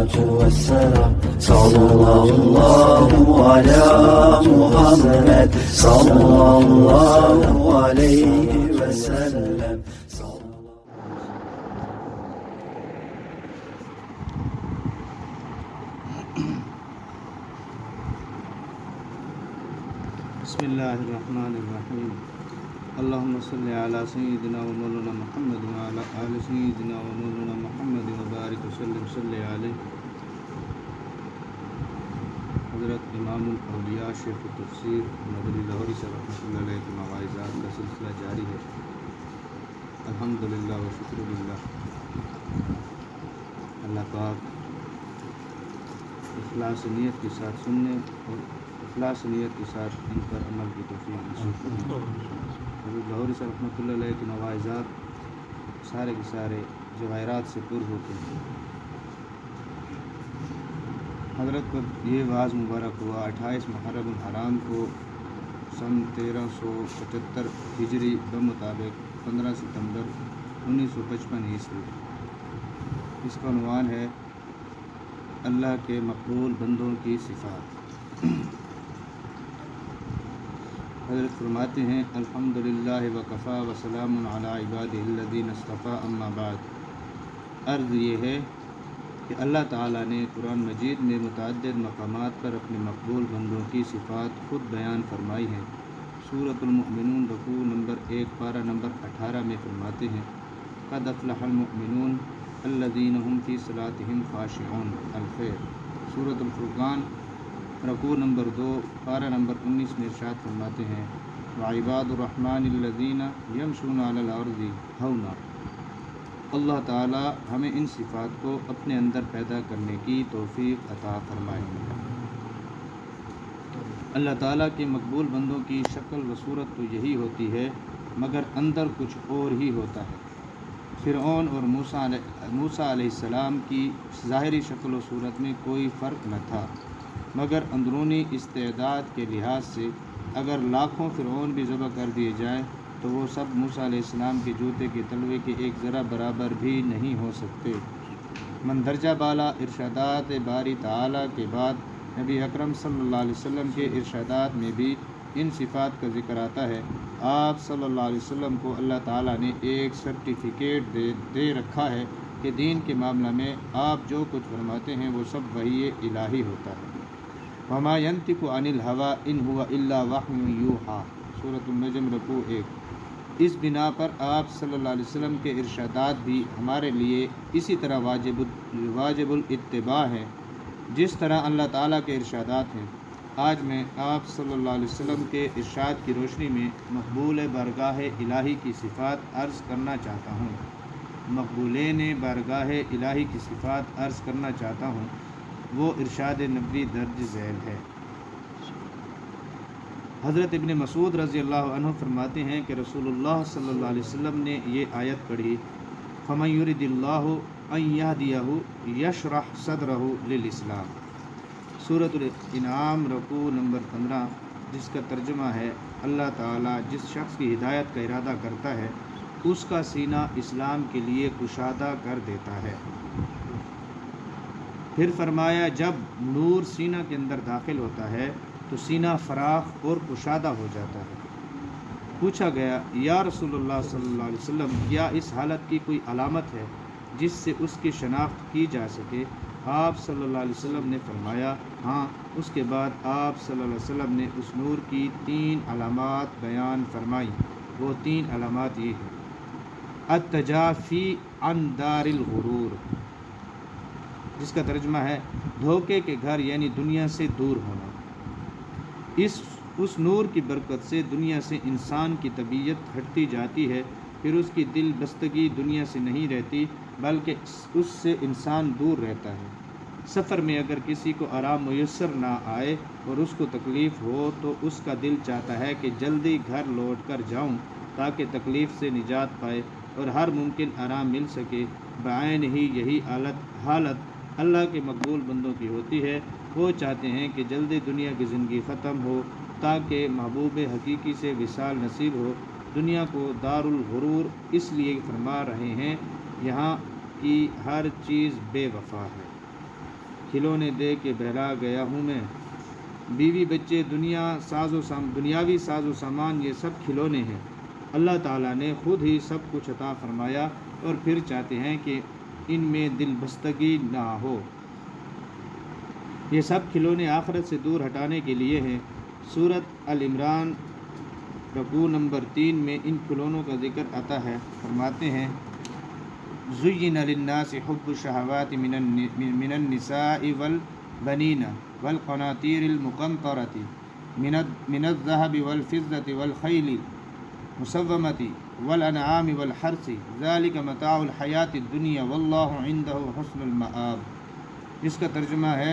الصلاة والسلام صلى الله على محمد صلى الله عليه وسلم. بسم الله الرحمن الرحيم. اللهم صل على سيدنا ومولانا محمد وعلى آل سيدنا ومولانا محمد وبارك وسلم صلی علیہ. حضرت امام الاولیاء شیخ التفسیر مدنی لاہوری صاحب رحمۃ اللہ علیہ کے مواعظات کا سلسلہ جاری ہے. الحمدللہ و شکر للہ. اللہ پاک اخلاص نیت کے ساتھ سننے اور اخلاص نیت کے ساتھ ان پر عمل کی توفیق نصیب فرمائے. حضرت لاہوری صاحب رحمۃ اللہ علیہ کے مواعظات سارے کے سارے جواہرات سے پر ہوتے ہیں. حضرت پر یہ واعظ مبارک ہوا 28 محرم الحرام کو سن 1375 ہجری بمطابق 15 ستمبر 1955 عیسوی. اس کا عنوان ہے اللہ کے مقبول بندوں کی صفات. حضرت فرماتے ہیں الحمدللہ وکفا وسلام علی عبادہ الذین اصطفیٰ اما بعد. عرض یہ ہے کہ اللہ تعالیٰ نے قرآن مجید میں متعدد مقامات پر اپنے مقبول بندوں کی صفات خود بیان فرمائی ہیں. سورۃ المؤمنون رکوع نمبر 1 پارہ نمبر 18 میں فرماتے ہیں قد افلح المؤمنون الذین هم فی صلاتهم خاشعون الخیر. سورۃ الفرقان رکوع نمبر 2 پارہ نمبر 19 میں ارشاد فرماتے ہیں وعباد الرحمن الذین یمشون علی الارض ہونا. اللہ تعالی ہمیں ان صفات کو اپنے اندر پیدا کرنے کی توفیق عطا فرمائے. اللہ تعالیٰ کے مقبول بندوں کی شکل و صورت تو یہی ہوتی ہے مگر اندر کچھ اور ہی ہوتا ہے. فرعون اور موسیٰ علیہ السلام کی ظاہری شکل و صورت میں کوئی فرق نہ تھا مگر اندرونی استعداد کے لحاظ سے اگر لاکھوں فرعون بھی ذبح کر دیے جائیں تو وہ سب موسیٰ علیہ السلام کے جوتے کے تلوے کے ایک ذرہ برابر بھی نہیں ہو سکتے. مندرجہ بالا ارشادات باری تعالیٰ کے بعد نبی اکرم صلی اللہ علیہ وسلم کے ارشادات میں بھی ان صفات کا ذکر آتا ہے. آپ صلی اللہ علیہ وسلم کو اللہ تعالیٰ نے ایک سرٹیفکیٹ دے رکھا ہے کہ دین کے معاملہ میں آپ جو کچھ فرماتے ہیں وہ سب وحی الہی ہوتا ہے. وما ينطق عن الهوى ان هو الا وحی یوحیٰ. سورۃ النجم رکوع 1. اس بنا پر آپ صلی اللہ علیہ وسلم کے ارشادات بھی ہمارے لیے اسی طرح واجب الاتباع ہے جس طرح اللہ تعالیٰ کے ارشادات ہیں. آج میں آپ صلی اللہ علیہ وسلم کے ارشاد کی روشنی میں مقبول بارگاہ الہی کی صفات عرض کرنا چاہتا ہوں. مقبولین بارگاہ الہی کی صفات عرض کرنا چاہتا ہوں. وہ ارشاد نبوی درج ذیل ہے. حضرت ابن مسعود رضی اللہ عنہ فرماتے ہیں کہ رسول اللہ صلی اللہ علیہ وسلم نے یہ آیت پڑھی فَمَن يُرِدِ اللَّهُ أَن يَهْدِيَهُ يَشْرَحْ صَدْرَهُ لِلْإِسْلَامِ. سورۃ الانعام رکوع نمبر 15 جس کا ترجمہ ہے اللہ تعالیٰ جس شخص کی ہدایت کا ارادہ کرتا ہے اس کا سینہ اسلام کے لیے کشادہ کر دیتا ہے. پھر فرمایا جب نور سینہ کے اندر داخل ہوتا ہے تو سینہ فراخ اور کشادہ ہو جاتا ہے. پوچھا گیا یا رسول اللہ صلی اللہ علیہ وسلم کیا اس حالت کی کوئی علامت ہے جس سے اس کی شناخت کی جا سکے؟ آپ صلی اللہ علیہ وسلم نے فرمایا ہاں. اس کے بعد آپ صلی اللہ علیہ وسلم نے اس نور کی 3 علامات بیان فرمائی. وہ 3 علامات یہ ہیں التجافی عن دار الغرور جس کا ترجمہ ہے دھوکے کے گھر یعنی دنیا سے دور ہونا. اس نور کی برکت سے دنیا سے انسان کی طبیعت ہٹتی جاتی ہے. پھر اس کی دل بستگی دنیا سے نہیں رہتی بلکہ اس سے انسان دور رہتا ہے. سفر میں اگر کسی کو آرام میسر نہ آئے اور اس کو تکلیف ہو تو اس کا دل چاہتا ہے کہ جلدی گھر لوٹ کر جاؤں تاکہ تکلیف سے نجات پائے اور ہر ممکن آرام مل سکے. بعین ہی یہی حالت اللہ کے مقبول بندوں کی ہوتی ہے. وہ چاہتے ہیں کہ جلدی دنیا کی زندگی ختم ہو تاکہ محبوب حقیقی سے وصال نصیب ہو. دنیا کو دار الغرور اس لیے فرما رہے ہیں یہاں کی ہر چیز بے وفا ہے. کھلونے دے کے بہلا گیا ہوں میں، بیوی بچے دنیاوی ساز و سامان یہ سب کھلونے ہیں۔ اللہ تعالیٰ نے خود ہی سب کچھ عطا فرمایا اور پھر چاہتے ہیں کہ ان میں دل بستگی نہ ہو۔ یہ سب کھلونے آخرت سے دور ہٹانے کے لیے ہیں۔ سورۃ ال-عمران رکوع نمبر 3 میں ان کھلونوں کا ذکر آتا ہے۔ فرماتے ہیں زُيِّنَ لِلنَّاسِ حُبُّ الشَّهَوَاتِ مِنَ النِّسَاءِ وَالْبَنِينَ وَالْقَنَاطِيرِ الْمُقَنطَرَةِ مِنَ الذَّهَبِ وَالْفِضَّةِ وَالْخَيْلِ الْمُسَوَّمَةِ وَالْأَنْعَامِ وَالْحَرْثِ ذَلِكَ مَتَاعُ الْحَيَاةِ الدُّنْيَا وَاللَّهُ عِندَهُ حُسْنُ الْمَآبِ، جس کا ترجمہ ہے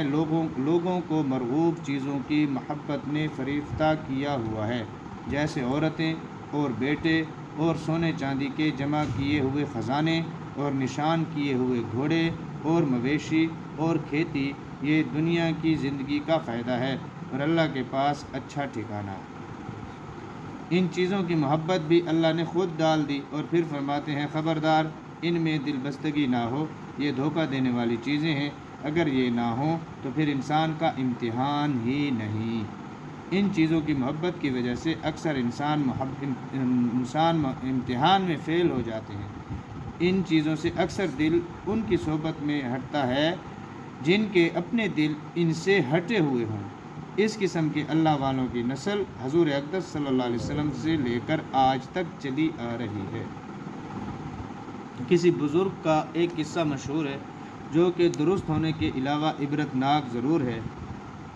لوگوں کو مرغوب چیزوں کی محبت نے فریفتہ کیا ہوا ہے، جیسے عورتیں اور بیٹے اور سونے چاندی کے جمع کیے ہوئے خزانے اور نشان کیے ہوئے گھوڑے اور مویشی اور کھیتی، یہ دنیا کی زندگی کا فائدہ ہے اور اللہ کے پاس اچھا ٹھکانہ۔ ان چیزوں کی محبت بھی اللہ نے خود ڈال دی اور پھر فرماتے ہیں خبردار ان میں دل بستگی نہ ہو، یہ دھوکہ دینے والی چیزیں ہیں، اگر یہ نہ ہوں تو پھر انسان کا امتحان ہی نہیں۔ ان چیزوں کی محبت کی وجہ سے اکثر انسان امتحان میں فیل ہو جاتے ہیں۔ ان چیزوں سے اکثر دل ان کی صحبت میں ہٹتا ہے جن کے اپنے دل ان سے ہٹے ہوئے ہوں۔ اس قسم کے اللہ والوں کی نسل حضور اقدس صلی اللہ علیہ وسلم سے لے کر آج تک چلی آ رہی ہے۔ کسی بزرگ کا ایک قصہ مشہور ہے جو کہ درست ہونے کے علاوہ عبرت ناک ضرور ہے۔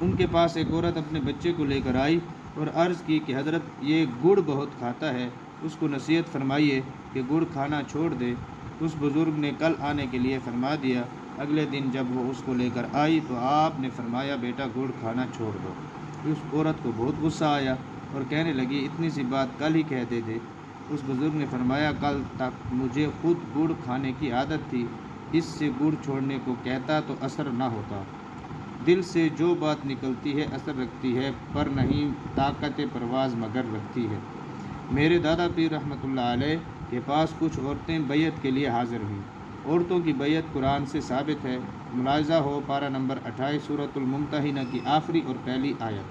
ان کے پاس ایک عورت اپنے بچے کو لے کر آئی اور عرض کی کہ حضرت یہ گڑ بہت کھاتا ہے، اس کو نصیحت فرمائیے کہ گڑ کھانا چھوڑ دے۔ اس بزرگ نے کل آنے کے لیے فرما دیا۔ اگلے دن جب وہ اس کو لے کر آئی تو آپ نے فرمایا بیٹا گڑ کھانا چھوڑ دو۔ اس عورت کو بہت غصہ آیا اور کہنے لگی اتنی سی بات کل ہی کہتے تھے۔ اس بزرگ نے فرمایا کل تک مجھے خود گڑ کھانے کی عادت تھی، اس سے گڑ چھوڑنے کو کہتا تو اثر نہ ہوتا۔ دل سے جو بات نکلتی ہے اثر رکھتی ہے، پر نہیں طاقت پرواز مگر رکھتی ہے۔ میرے دادا پیر رحمۃ اللہ علیہ کے پاس کچھ عورتیں بیعت کے لیے حاضر ہوئیں۔ عورتوں کی بیعت قرآن سے ثابت ہے، ملاحظہ ہو پارہ نمبر 28 سورۃ الممتحنہ کی آخری اور پہلی آیت۔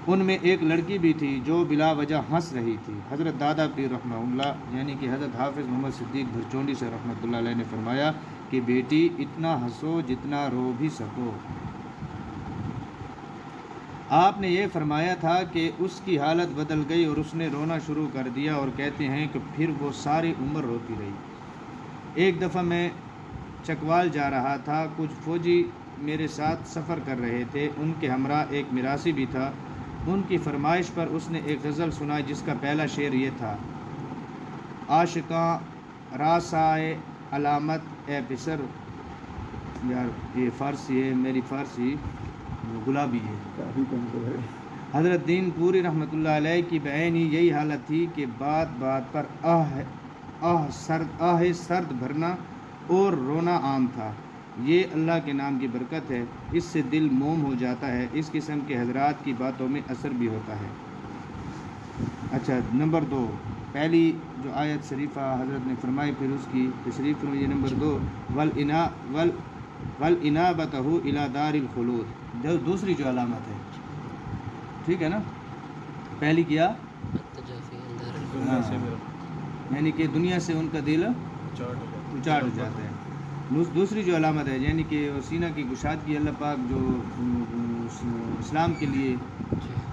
ان میں ایک لڑکی بھی تھی جو بلا وجہ ہنس رہی تھی۔ حضرت دادا پیر رحمہ اللہ یعنی کہ حضرت حافظ محمد صدیق بھرچونڈی سے رحمۃ اللہ علیہ نے فرمایا کہ بیٹی اتنا ہنسو جتنا رو بھی سکو۔ آپ نے یہ فرمایا تھا کہ اس کی حالت بدل گئی اور اس نے رونا شروع کر دیا، اور کہتے ہیں کہ پھر وہ ساری عمر روتی رہی۔ ایک دفعہ میں چکوال جا رہا تھا، کچھ فوجی میرے ساتھ سفر کر رہے تھے، ان کے ہمراہ ایک میراثی بھی تھا۔ ان کی فرمائش پر اس نے ایک غزل سنائی جس کا پہلا شعر یہ تھا: عاشقاں راسائے علامت اے پسر، یار یہ فارسی ہے، میری فارسی گلابی ہے۔ حضرت دین پوری رحمۃ اللہ علیہ کی بعینی یہی حالت تھی کہ بات بات پر آہ سرد بھرنا اور رونا عام تھا۔ یہ اللہ کے نام کی برکت ہے، اس سے دل موم ہو جاتا ہے۔ اس قسم کے حضرات کی باتوں میں اثر بھی ہوتا ہے۔ اچھا، نمبر 2 پہلی جو آیت شریفہ حضرت نے فرمائی پھر اس کی تشریف فرمائیے۔ نمبر 2 وَالْإِنَابَةُ إِلَى دَارِ الْخُلُودِ، جو دوسری جو علامت ہے، ٹھیک ہے نا؟ پہلی کیا؟ یعنی کہ دنیا سے ان کا دل اچاٹ ہو جاتا ہے۔ دوسری جو علامت ہے یعنی کہ سینہ کی گشادگی، اللہ پاک جو اسلام کے لیے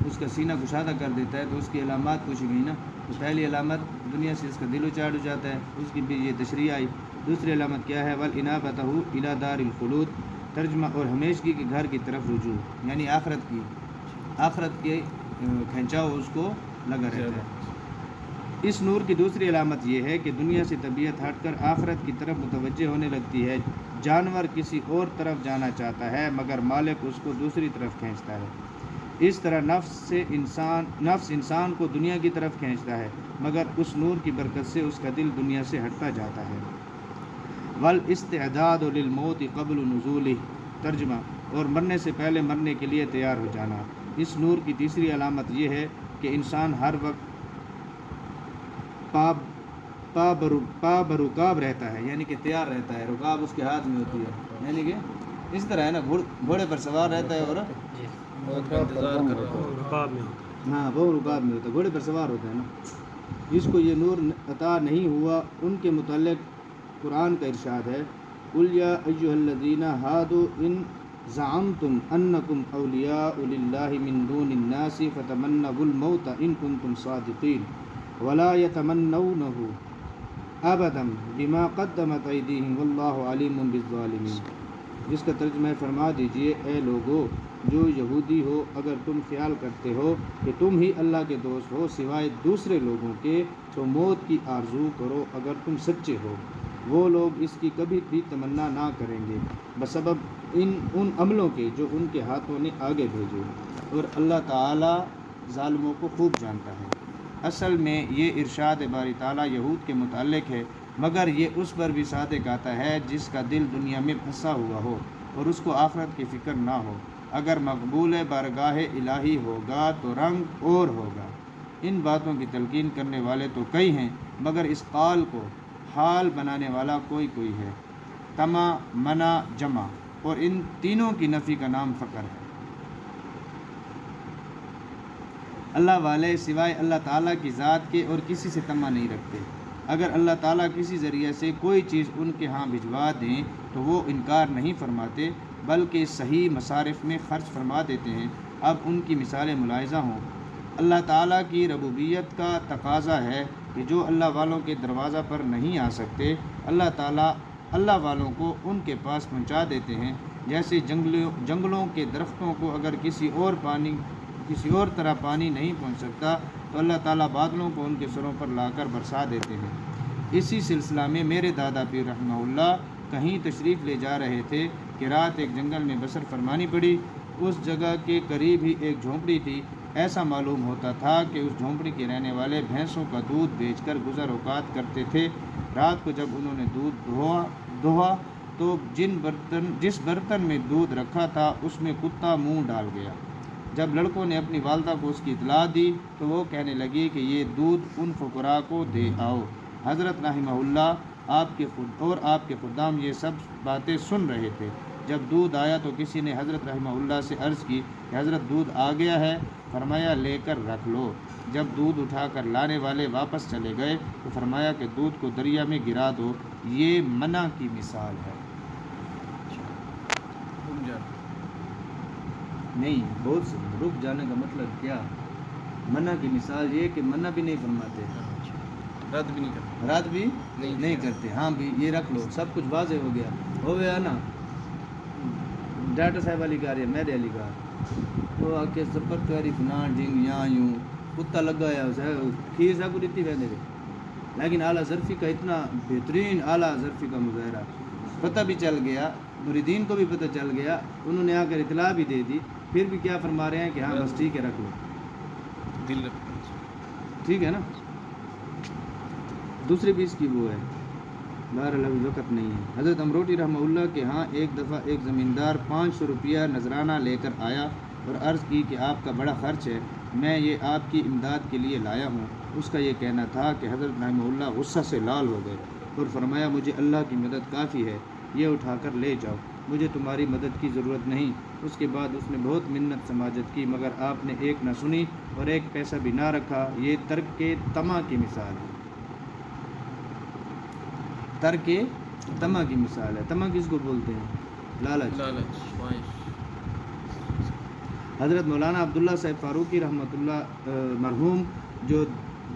اس کا سینہ گشادہ کر دیتا ہے، تو اس کی علامات پوچھی گئی نا۔ تو پہلی علامت دنیا سے اس کا دل اچاٹ ہو جاتا ہے، اس کی بھی یہ تشریح آئی۔ دوسری علامت کیا ہے؟ وَالْإِنَابَةُ إِلَى دَارِ الْخُلُودِ، ترجمہ اور ہمیشگی کے گھر کی طرف رجوع، یعنی آخرت کے کھینچاؤ اس کو لگا رہتا ہے۔ اس نور کی دوسری علامت یہ ہے کہ دنیا سے طبیعت ہٹ کر آخرت کی طرف متوجہ ہونے لگتی ہے۔ جانور کسی اور طرف جانا چاہتا ہے مگر مالک اس کو دوسری طرف کھینچتا ہے۔ اس طرح نفس انسان کو دنیا کی طرف کھینچتا ہے، مگر اس نور کی برکت سے اس کا دل دنیا سے ہٹتا جاتا ہے۔ وَالْإِسْتِعْدَادُ لِلْمَوْتِ قَبْلُ نُزُولِهِ، ترجمہ اور مرنے سے پہلے مرنے کے لیے تیار ہو جانا۔ اس نور کی تیسری علامت یہ ہے کہ انسان ہر وقت پا برکاب رہتا ہے، یعنی کہ تیار رہتا ہے، رکاب اس کے ہاتھ میں ہوتی ہے، یعنی کہ اس طرح ہے نا، گھوڑے پر سوار رہتا ہے اور موت کا انتظار کر رہا ہوں. رکاب میں ہوتا ہاں وہ رکاب میں ہوتا ہے، گھوڑے پر سوار ہوتا ہے نا. جس کو یہ نور عطا نہیں ہوا ان کے متعلق قرآن کا ارشاد ہے، قل یا ایھا الذین ھادوا ان زعمتم انکم اولیاء للہ من دون الناس فتمنوا الموت ان کنتم صادقین ولا یتمنونہ ابدا بما قدمت ایدیہم واللہ علیم بالظالمین. جس کا ترجمہ فرما دیجئے، اے لوگو جو یہودی ہو، اگر تم خیال کرتے ہو کہ تم ہی اللہ کے دوست ہو سوائے دوسرے لوگوں کے، تو موت کی آرزو کرو اگر تم سچے ہو. وہ لوگ اس کی کبھی بھی تمنا نہ کریں گے بسبب ان عملوں کے جو ان کے ہاتھوں نے آگے بھیجے، اور اللہ تعالی ظالموں کو خوب جانتا ہے. اصل میں یہ ارشاد باری تعالیٰ یہود کے متعلق ہے، مگر یہ اس پر بھی صادق آتا ہے جس کا دل دنیا میں پھنسا ہوا ہو اور اس کو آخرت کی فکر نہ ہو. اگر مقبول بارگاہ الہی ہوگا تو رنگ اور ہوگا. ان باتوں کی تلقین کرنے والے تو کئی ہیں، مگر اس قال کو حال بنانے والا کوئی ہے. تما، منع، جمع، اور ان تینوں کی نفی کا نام فقر ہے. اللہ والے سوائے اللہ تعالیٰ کی ذات کے اور کسی سے تما نہیں رکھتے. اگر اللہ تعالیٰ کسی ذریعے سے کوئی چیز ان کے ہاں بھجوا دیں تو وہ انکار نہیں فرماتے بلکہ صحیح مصارف میں خرچ فرما دیتے ہیں. اب ان کی مثالیں ملاحظہ ہوں. اللہ تعالیٰ کی ربوبیت کا تقاضا ہے کہ جو اللہ والوں کے دروازہ پر نہیں آ سکتے، اللہ تعالیٰ اللہ والوں کو ان کے پاس پہنچا دیتے ہیں. جیسے جنگلوں کے درختوں کو اگر کسی اور طرح پانی نہیں پہنچ سکتا تو اللہ تعالیٰ بادلوں کو ان کے سروں پر لا کر برسا دیتے ہیں. اسی سلسلہ میں میرے دادا پیر رحمہ اللہ کہیں تشریف لے جا رہے تھے کہ رات ایک جنگل میں بسر فرمانی پڑی. اس جگہ کے قریب ہی ایک جھونپڑی تھی. ایسا معلوم ہوتا تھا کہ اس جھونپڑی کے رہنے والے بھینسوں کا دودھ بیچ کر گزر اوقات کرتے تھے. رات کو جب انہوں نے دودھ دوہا تو جس برتن میں دودھ رکھا تھا اس میں کتا منہ ڈال گیا. جب لڑکوں نے اپنی والدہ کو اس کی اطلاع دی تو وہ کہنے لگی کہ یہ دودھ ان فقراء کو دے آؤ. حضرت رحمہ اللہ آپ کے خدام یہ سب باتیں سن رہے تھے. جب دودھ آیا تو کسی نے حضرت رحمہ اللہ سے عرض کی کہ حضرت دودھ آ گیا ہے. فرمایا لے کر رکھ لو. جب دودھ اٹھا کر لانے والے واپس چلے گئے تو فرمایا کہ دودھ کو دریا میں گرا دو. یہ منع کی مثال ہے. نہیں، بہت رک جانے کا مطلب کیا؟ منع کی مثال یہ کہ منع بھی نہیں فرماتے، رد بھی نہیں کرتا، رات بھی نہیں کرتے. ہاں بھی یہ رکھ لو، سب کچھ واضح ہو گیا نا. ڈاکٹر صاحب علی کہہ رہی ہے، میرے علی کا وہ آ کے سفر تیاری فنا ڈنگ یہاں یوں کتا لگا ہے کھیر سا کو دیتی رہنے دے. لیکن اعلیٰ ظرفی کا اتنا بہترین اعلیٰ ظرفی کا مظاہرہ پتہ بھی چل گیا، مریدین کو بھی پتہ چل گیا، انہوں نے آ کر اطلاع بھی دے دی. پھر بھی کیا فرما رہے ہیں کہ ہاں بس ٹھیک ہے رکھ لو، دل رکھنا. ٹھیک ہے نا. دوسری بھی اس کی وہ ہے، بہرحال ابھی وقت نہیں ہے. حضرت امروٹی رحمہ اللہ کے ہاں ایک دفعہ ایک زمیندار 500 روپیہ نذرانہ لے کر آیا اور عرض کی کہ آپ کا بڑا خرچ ہے، میں یہ آپ کی امداد کے لیے لایا ہوں. اس کا یہ کہنا تھا کہ حضرت رحمہ اللہ غصہ سے لال ہو گئے اور فرمایا مجھے اللہ کی مدد کافی ہے، یہ اٹھا کر لے جاؤ، مجھے تمہاری مدد کی ضرورت نہیں. اس کے بعد اس نے بہت منت سماجت کی مگر آپ نے ایک نہ سنی اور ایک پیسہ بھی نہ رکھا. یہ ترک طمع کی مثال ہے. ترک طمع کی مثال ہے. طمع کس کو بولتے ہیں؟ لالچ. حضرت مولانا عبداللہ صاحب فاروقی رحمۃ اللہ مرحوم جو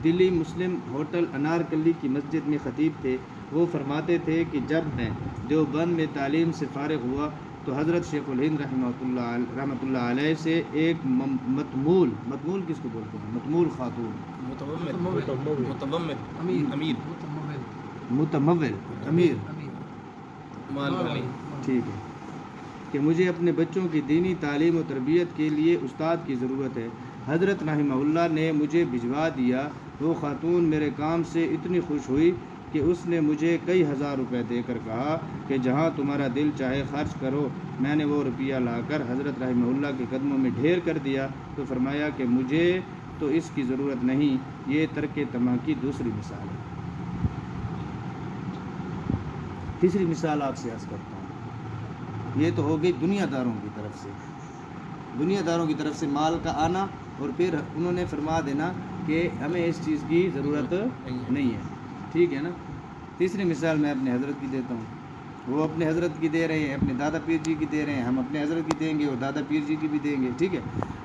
دلی مسلم ہوٹل انارکلی کی مسجد میں خطیب تھے، وہ فرماتے تھے کہ جب میں دیوبند میں تعلیم سے فارغ ہوا تو حضرت شیخ الہند رحمۃ اللہ علیہ سے ایک متمول کس کو بولتے ہیں؟ متمول خاتون، متمول امیر، ٹھیک ہے، کہ مجھے اپنے بچوں کی دینی تعلیم و تربیت کے لیے استاد کی ضرورت ہے. حضرت رحمہ اللہ نے مجھے بھجوا دیا. وہ خاتون میرے کام سے اتنی خوش ہوئی کہ اس نے مجھے کئی ہزار روپے دے کر کہا کہ جہاں تمہارا دل چاہے خرچ کرو. میں نے وہ روپیہ لا کر حضرت رحمہ اللہ کے قدموں میں ڈھیر کر دیا تو فرمایا کہ مجھے تو اس کی ضرورت نہیں. یہ ترک طمع کی دوسری مثال ہے. تیسری مثال آپ سے عرض کرتا ہوں. یہ تو ہو گئی دنیا داروں کی طرف سے، دنیا داروں کی طرف سے مال کا آنا، اور پھر انہوں نے فرما دینا کہ ہمیں اس چیز کی ضرورت نہیں ہے، ٹھیک ہے نا۔ تیسری مثال میں اپنے حضرت کی دیتا ہوں، وہ اپنے حضرت کی دے رہے ہیں، اپنے دادا پیر جی کی دے رہے ہیں، ہم اپنے حضرت کی دیں گے اور دادا پیر جی کی بھی دیں گے، ٹھیک ہے۔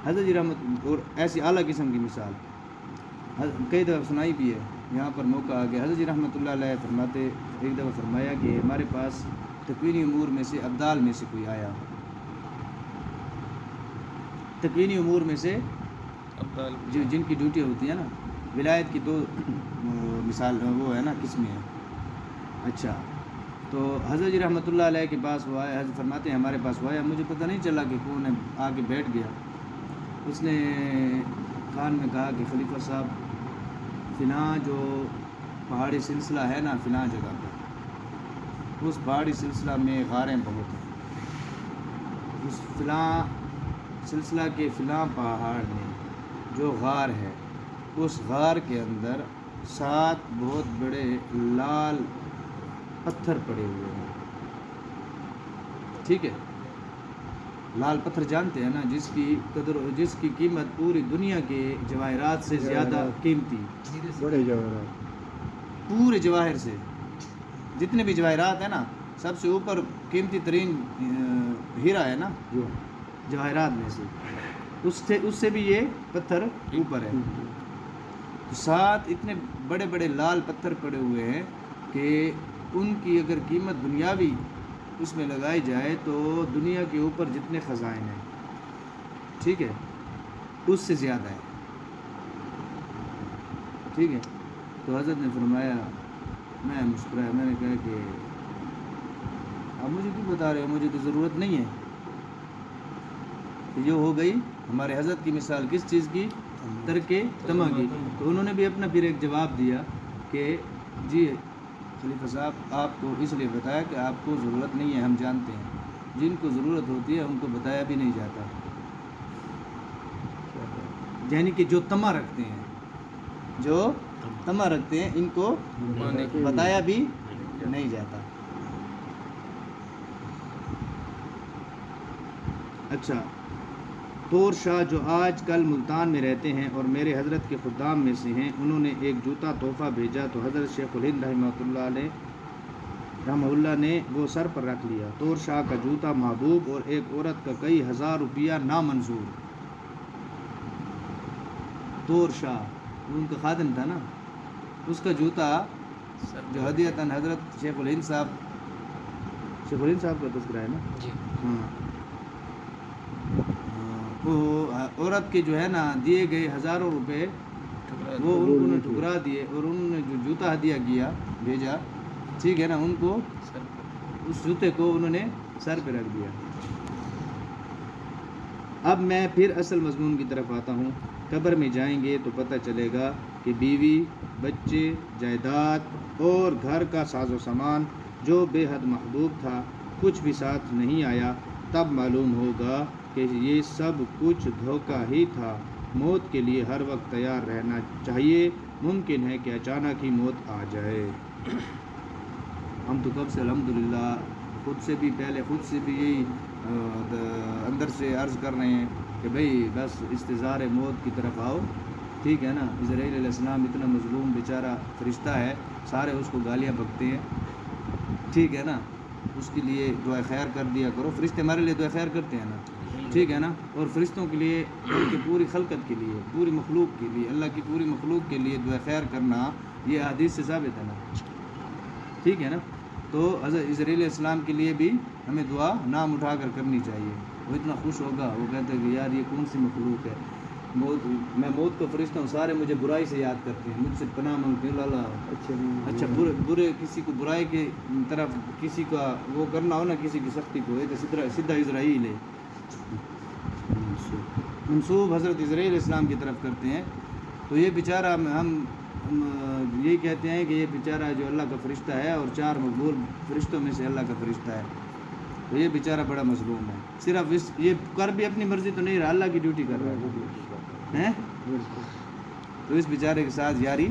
حضرت جی رحمت، اور ایسی اعلیٰ قسم کی مثال کئی دفعہ سنائی بھی ہے، یہاں پر موقع آ گیا۔ حضرت جی رحمۃ اللہ علیہ فرماتے، ایک دفعہ فرمایا کہ ہمارے پاس تکوینی امور میں سے ابدال میں سے کوئی آیا، تکوینی امور میں سے جو جن کی ڈیوٹی ہوتی ہے نا، ولایت کی دو مثال وہ ہے نا قسمیں ہیں۔ اچھا، تو حضرت جی رحمۃ اللہ علیہ کے پاس وہ آیا، حضرت فرماتے ہیں ہمارے پاس وہ آیا، مجھے پتہ نہیں چلا کہ کون ہے، آ کے بیٹھ گیا، اس نے کان میں کہا کہ خلیفہ صاحب فلاں جو پہاڑی سلسلہ ہے نا فلاں جگہ پر، اس پہاڑی سلسلہ میں غاریں بہت ہیں، اس فلاں سلسلہ کے فلاں پہاڑ میں جو غار ہے، اس غار کے اندر 7 بہت بڑے لال پتھر پڑے ہوئے ہیں، ٹھیک ہے۔ لال پتھر جانتے ہیں نا، جس کی قدر، جس کی قیمت پوری دنیا کے جواہرات سے زیادہ قیمتی، بڑے جواہرات، پورے جواہر سے جتنے بھی جواہرات ہیں نا، سب سے اوپر قیمتی ترین ہیرا ہے نا جواہرات میں سے، اس سے بھی یہ پتھر اوپر ہے۔ 7 اتنے بڑے بڑے لال پتھر پڑے ہوئے ہیں کہ ان کی اگر قیمت دنیاوی اس میں لگائی جائے تو دنیا کے اوپر جتنے خزائن ہیں، ٹھیک ہے، اس سے زیادہ ہے، ٹھیک ہے۔ تو حضرت نے فرمایا، میں مسکرایا، میں نے کہا کہ اب مجھے کیوں بتا رہے ہو، مجھے تو ضرورت نہیں ہے۔ یہ ہو گئی ہمارے حضرت کی مثال کس چیز کی؟ ترک طمع کی۔ تو انہوں نے بھی اپنا پھر ایک جواب دیا کہ جی خلیفہ صاحب آپ کو اس لیے بتایا کہ آپ کو ضرورت نہیں ہے، ہم جانتے ہیں، جن کو ضرورت ہوتی ہے ان کو بتایا بھی نہیں جاتا، یعنی کہ جو طمع رکھتے ہیں، جو طمع رکھتے ہیں ان کو بتایا بھی نہیں جاتا۔ اچھا، طور شاہ جو آج کل ملتان میں رہتے ہیں اور میرے حضرت کے خدام میں سے ہیں، انہوں نے ایک جوتا تحفہ بھیجا تو حضرت شیخ الہند رحمہ اللہ نے وہ سر پر رکھ لیا۔ طور شاہ کا جوتا محبوب اور ایک عورت کا کئی ہزار روپیہ نامنظور۔ طور شاہ ان کا خادم تھا نا، اس کا جوتا جو ہدیتاً حضرت شیخ الہند صاحب کا تذکرہ ہے نا، جی ہاں، وہ عورت کے جو ہے نا دیے گئے ہزاروں روپے وہ ان کو ٹھکرا دیے، اور انہوں نے جو جوتا ہدیہ کیا بھیجا، ٹھیک ہے نا، ان کو اس جوتے کو انہوں نے سر پہ رکھ دیا۔ اب میں پھر اصل مضمون کی طرف آتا ہوں۔ قبر میں جائیں گے تو پتہ چلے گا کہ بیوی، بچے، جائیداد اور گھر کا ساز و سامان جو بے حد محبوب تھا کچھ بھی ساتھ نہیں آیا، تب معلوم ہوگا کہ یہ سب کچھ دھوکہ ہی تھا۔ موت کے لیے ہر وقت تیار رہنا چاہیے، ممکن ہے کہ اچانک ہی موت آ جائے۔ ہم تو کب سے الحمدللہ خود سے بھی یہی اندر سے عرض کر رہے ہیں کہ بھئی بس استظہار موت کی طرف آؤ، ٹھیک ہے نا۔ اسرائیل علیہ السلام اتنا مظلوم بیچارہ فرشتہ ہے، سارے اس کو گالیاں بکتے ہیں، ٹھیک ہے نا، اس کے لیے دعا خیر کر دیا کرو۔ فرشتے ہمارے لیے دعا خیر کرتے ہیں نا، ٹھیک ہے نا، اور فرشتوں کے لیے، بلکہ پوری خلقت کے لیے، پوری مخلوق کے لیے، اللہ کی پوری مخلوق کے لیے دعا خیر کرنا یہ حدیث سے ثابت ہے نا، ٹھیک ہے نا۔ تو حضرت اسرائیل علیہ السلام کے لیے بھی ہمیں دعا نام اٹھا کر کرنی چاہیے۔ وہ اتنا خوش ہوگا، وہ کہتے ہیں کہ یار یہ کون سی مخلوق ہے، میں موت کو فرشتہ ہوں، سارے مجھے برائی سے یاد کرتے ہیں، مجھ سے پناہ مانگتے ہیں، اللہ اچھا برے کسی کو برائی کے طرف کسی کا وہ کرنا ہو نا، کسی کی سختی کو، سیدھا اسرائیل ہے منسوب حضرت اسرائیل علیہ السلام کی طرف کرتے ہیں۔ تو یہ بیچارہ ہم یہ کہتے ہیں کہ یہ بیچارہ جو اللہ کا فرشتہ ہے اور 4 مقبول فرشتوں میں سے اللہ کا فرشتہ ہے، تو یہ بیچارہ بڑا مظلوم ہے، صرف یہ کر بھی اپنی مرضی تو نہیں رہا، اللہ کی ڈیوٹی کر رہا ہے، تو اس بیچارے کے ساتھ یاری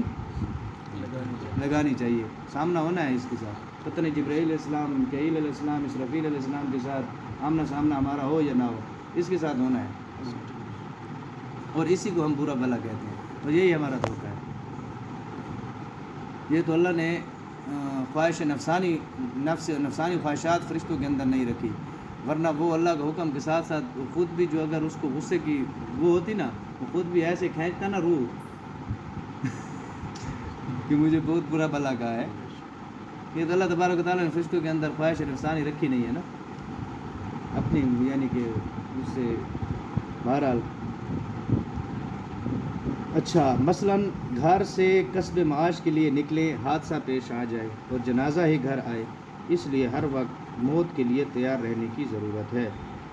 لگانی چاہیے، سامنا ہونا ہے اس کے ساتھ۔ پتہ نہیں جبرائیل علیہ السلام، میکائیل علیہ السلام، اسرافیل علیہ السلام کے ساتھ آمنا سامنا ہمارا ہو یا نہ ہو، اس کے ساتھ ہونا ہے، اور اسی کو ہم برا بھلا کہتے ہیں، اور یہی ہمارا دھوکہ ہے۔ یہ تو اللہ نے خواہش نفسانی خواہشات فرشتوں کے اندر نہیں رکھی، ورنہ وہ اللہ کے حکم کے ساتھ ساتھ خود بھی جو اگر اس کو غصے کی وہ ہوتی نا، وہ خود بھی ایسے کھینچتا نا روح کہ مجھے بہت برا بھلا کہا ہے۔ یہ تو اللہ تبارک و تعالیٰ نے فرشتوں کے اندر خواہش نفسانی رکھی نہیں ہے نا اپنی، یعنی کہ اس سے بہرحال۔ اچھا، مثلاً گھر سے کسب معاش کے لیے نکلے، حادثہ پیش آ جائے اور جنازہ ہی گھر آئے، اس لیے ہر وقت موت کے لیے تیار رہنے کی ضرورت ہے۔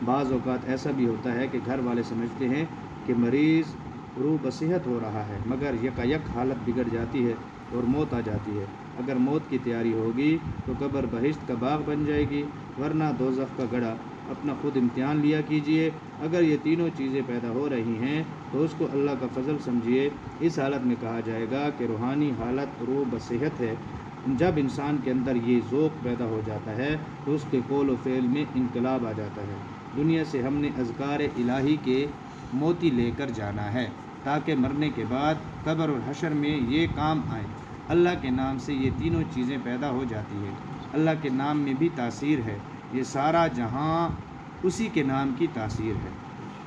بعض اوقات ایسا بھی ہوتا ہے کہ گھر والے سمجھتے ہیں کہ مریض روح بصیحت ہو رہا ہے، مگر یکایک حالت بگڑ جاتی ہے اور موت آ جاتی ہے۔ اگر موت کی تیاری ہوگی تو قبر بہشت کا باغ بن جائے گی، ورنہ دوزخ کا گڑھا۔ اپنا خود امتحان لیا کیجئے، اگر یہ تینوں چیزیں پیدا ہو رہی ہیں تو اس کو اللہ کا فضل سمجھیے۔ اس حالت میں کہا جائے گا کہ روحانی حالت روح بصیحت ہے۔ جب انسان کے اندر یہ ذوق پیدا ہو جاتا ہے تو اس کے قول و فعل میں انقلاب آ جاتا ہے۔ دنیا سے ہم نے اذکار الہی کے موتی لے کر جانا ہے تاکہ مرنے کے بعد قبر اور حشر میں یہ کام آئیں۔ اللہ کے نام سے یہ تینوں چیزیں پیدا ہو جاتی ہیں۔ اللہ کے نام میں بھی تاثیر ہے، یہ سارا جہاں اسی کے نام کی تاثیر ہے۔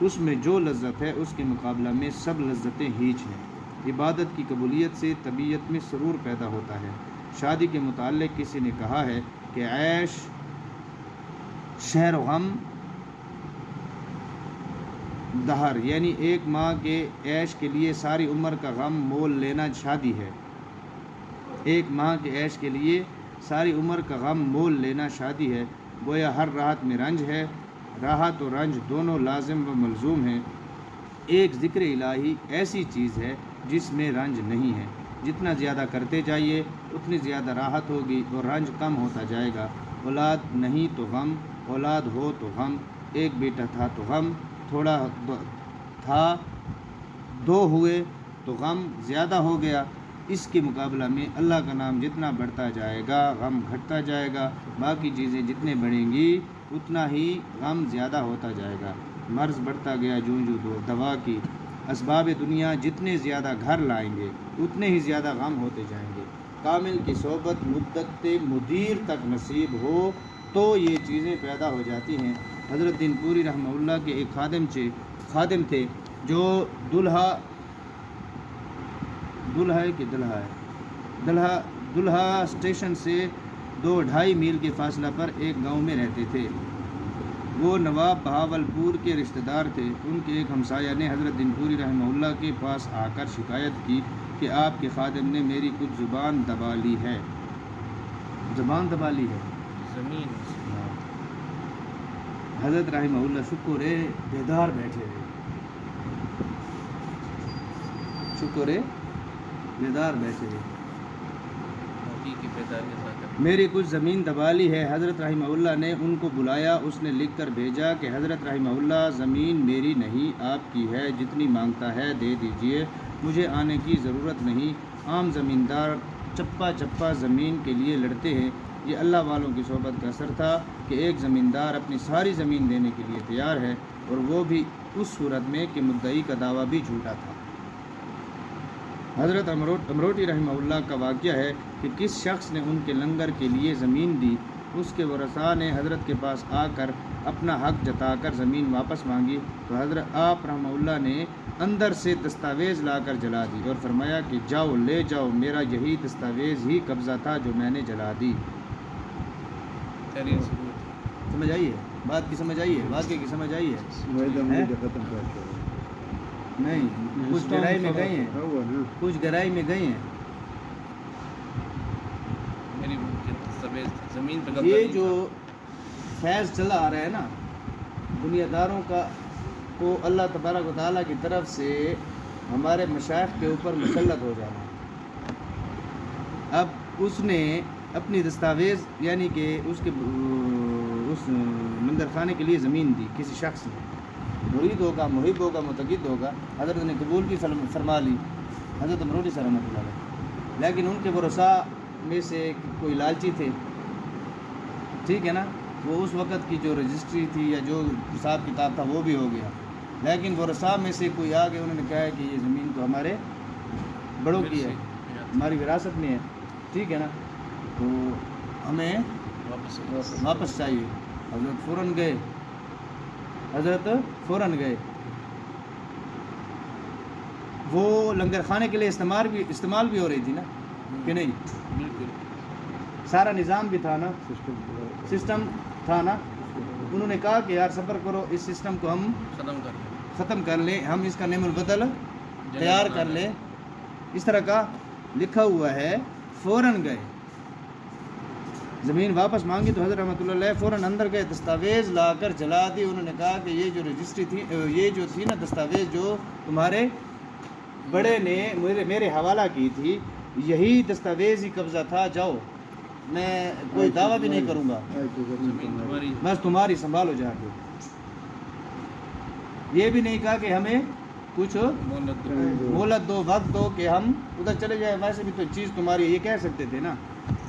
اس میں جو لذت ہے اس کے مقابلہ میں سب لذتیں ہیچ ہیں۔ عبادت کی قبولیت سے طبیعت میں سرور پیدا ہوتا ہے۔ شادی کے متعلق کسی نے کہا ہے کہ عیش شہر و غم دہر، یعنی ایک ماہ کے عیش کے لیے ساری عمر کا غم مول لینا شادی ہے۔ ایک ماہ کے عیش کے لیے ساری عمر کا غم مول لینا شادی ہے۔ گویا ہر راحت میں رنج ہے، راحت و رنج دونوں لازم و ملزوم ہیں۔ ایک ذکر الہی ایسی چیز ہے جس میں رنج نہیں ہے، جتنا زیادہ کرتے جائیے اتنی زیادہ راحت ہوگی اور رنج کم ہوتا جائے گا۔ اولاد نہیں تو غم، اولاد ہو تو غم، ایک بیٹا تھا تو غم تھوڑا تھا، دو ہوئے تو غم زیادہ ہو گیا۔ اس کے مقابلہ میں اللہ کا نام جتنا بڑھتا جائے گا غم گھٹتا جائے گا، باقی چیزیں جتنے بڑھیں گی اتنا ہی غم زیادہ ہوتا جائے گا۔ مرض بڑھتا گیا جوں جوں دوا کی، اسباب دنیا جتنے زیادہ گھر لائیں گے اتنے ہی زیادہ غم ہوتے جائیں گے۔ کامل کی صحبت مدت مدیر تک نصیب ہو تو یہ چیزیں پیدا ہو جاتی ہیں۔ حضرت دین پوری رحمہ اللہ کے ایک خادم تھے جو دلہا اسٹیشن سے 2-2.5 میل کے فاصلہ پر ایک گاؤں میں رہتے تھے۔ وہ نواب بہاول پور کے رشتہ دار تھے۔ ان کے ایک ہمسایہ نے حضرت دین پوری رحمہ اللہ کے پاس آ کر شکایت کی کہ آپ کے خادم نے میری کچھ زبان دبا لی ہے۔ زبان دبا لی ہے زمین حضرت رحمہ اللہ شکر بیدار بیٹھے ہوئے، شکر بیدار بیٹھے ہوئے، موتی کی بیداری عطا کر۔ میری کچھ زمین دبا لی ہے۔ حضرت رحمہ اللہ نے ان کو بلایا، اس نے لکھ کر بھیجا کہ حضرت رحمہ اللہ زمین میری نہیں آپ کی ہے، جتنی مانگتا ہے دے دیجئے، مجھے آنے کی ضرورت نہیں۔ عام زمیندار چپا چپا زمین کے لیے لڑتے ہیں، یہ اللہ والوں کی صحبت کا اثر تھا کہ ایک زمیندار اپنی ساری زمین دینے کے لیے تیار ہے، اور وہ بھی اس صورت میں کہ مدعی کا دعویٰ بھی جھوٹا تھا۔ حضرت امروٹی رحمہ اللہ کا واقعہ ہے کہ کس شخص نے ان کے لنگر کے لیے زمین دی، اس کے ورثاء نے حضرت کے پاس آ کر اپنا حق جتا کر زمین واپس مانگی تو حضرت آپ رحمہ اللہ نے اندر سے دستاویز لا کر جلا دی اور فرمایا کہ جاؤ لے جاؤ، میرا یہی دستاویز ہی قبضہ تھا جو میں نے جلا دی۔ تحریر ثبوت۔ سمجھ آئی ہے بات کی؟ سمجھ آئی ہے واقعے کی؟ سمجھ آئی ہے؟ معاہدہ مجھے ختم کر دو۔ نہیں، کچھ گہرائی میں گئے ہیں، کچھ گہرائی میں گئے ہیں۔ میری دستاویز زمین پہ قبضہ یہ نہیں جو تھا۔ فیض چلا آ رہا ہے نا دنیا داروں کا، کو اللہ تبارک و تعالیٰ کی طرف سے ہمارے مشائخ کے اوپر مسلط ہو جانا۔ اب اس نے اپنی دستاویز یعنی کہ اس مندر خانے کے لیے زمین دی کسی شخص نے، مرید ہوگا، محب ہوگا، متقد ہوگا، حضرت نے قبول بھی فرما لی، حضرت امروٹی سے رحمۃ اللہ علیہ، لیکن ان کے ورثاء میں سے کوئی لالچی تھے، ٹھیک ہے نا، وہ اس وقت کی جو رجسٹری تھی یا جو حساب کتاب تھا وہ بھی ہو گیا، لیکن وہ رسا میں سے کوئی آ کے انہوں نے کہا ہے کہ یہ زمین تو ہمارے بڑوں کی ہے، ہماری وراثت میں ہے، ٹھیک ہے نا، تو ہمیں واپس چاہیے۔ حضرت فوراً گئے، وہ لنگر خانے کے لیے استعمال بھی ہو رہی تھی نا کہ نہیں، بالکل سارا نظام بھی تھا نا، سسٹم تھا نا، انہوں نے کہا کہ یار صبر کرو، اس سسٹم کو ہم ختم کر لیں، ہم اس کا نعم البدل تیار کر لیں، اس طرح کا لکھا ہوا ہے۔ فوراً گئے، زمین واپس مانگی تو حضرت رحمۃ اللہ علیہ فوراً اندر گئے، دستاویز لا کر جلا دی۔ انہوں نے کہا کہ یہ جو رجسٹری تھی، یہ جو تھی نا دستاویز جو تمہارے بڑے نے میرے حوالہ کی تھی، یہی دستاویز ہی قبضہ تھا، جاؤ، میں کوئی دعویٰ بھی نہیں کروں گا، زمین تمہاری بس تمہاری سنبھالو جا کے۔ یہ بھی نہیں کہا کہ ہمیں کچھ مہلت دو، وقت دو کہ ہم ادھر چلے جائیں، ویسے بھی تو چیز تمہاری ہے، یہ کہہ سکتے تھے نا،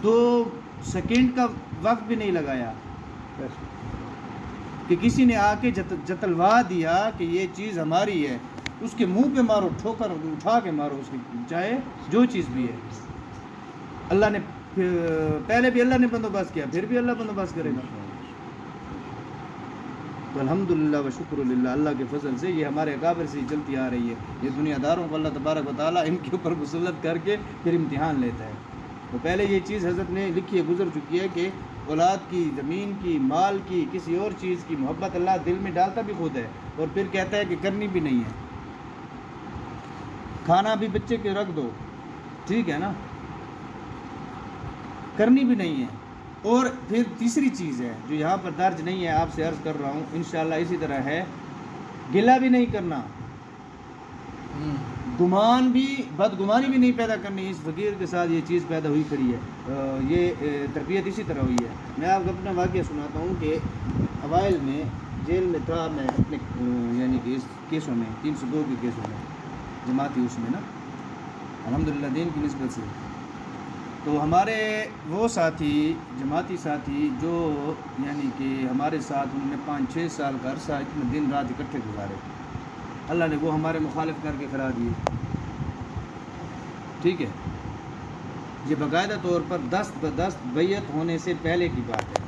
2 سیکنڈ کا وقت بھی نہیں لگایا کہ کسی نے آ کے جتلوا دیا کہ یہ چیز ہماری ہے، اس کے منہ پہ مارو، ٹھوکر اٹھا کے مارو اس کی، چاہے جو چیز بھی ہے۔ اللہ نے پہلے بھی اللہ نے بندوبست کیا، پھر بھی اللہ بندوبست کرے گا۔ تو الحمدللہ و شکر للہ، اللہ کے فضل سے یہ ہمارے اکابر سے چلتی آ رہی ہے۔ یہ دنیا داروں کو اللہ تبارک و تعالیٰ ان کے اوپر مسلط کر کے پھر امتحان لیتا ہے۔ تو پہلے یہ چیز حضرت نے لکھی ہے، گزر چکی ہے کہ اولاد کی، زمین کی، مال کی، کسی اور چیز کی محبت اللہ دل میں ڈالتا بھی خود ہے، اور پھر کہتا ہے کہ کرنی بھی نہیں ہے۔ کھانا بھی بچے کے رکھ دو، ٹھیک ہے نا، کرنی بھی نہیں ہے۔ اور پھر تیسری چیز ہے جو یہاں پر درج نہیں ہے، آپ سے عرض کر رہا ہوں، انشاءاللہ اسی طرح ہے، گلہ بھی نہیں کرنا، گمان بھی، بدگمانی بھی نہیں پیدا کرنی۔ اس فقیر کے ساتھ یہ چیز پیدا ہوئی کھڑی ہے، یہ تربیت اسی طرح ہوئی ہے۔ میں آپ کو اپنا واقعہ سناتا ہوں کہ اوائل میں جیل میں تھا، میں اپنے یعنی کہ اس کیسوں میں 302 کے کیسوں میں جماعتی، اس میں نا الحمدللہ دین کی نسبت سے، تو ہمارے وہ ساتھی، جماعتی ساتھی جو یعنی کہ ہمارے ساتھ، انہوں نے 5-6 سال کا عرصہ اتنے دن رات اکٹھے گزارے، اللہ نے وہ ہمارے مخالف کر کے کرا دیے، ٹھیک ہے۔ یہ باقاعدہ طور پر دست بدست بیعت ہونے سے پہلے کی بات ہے،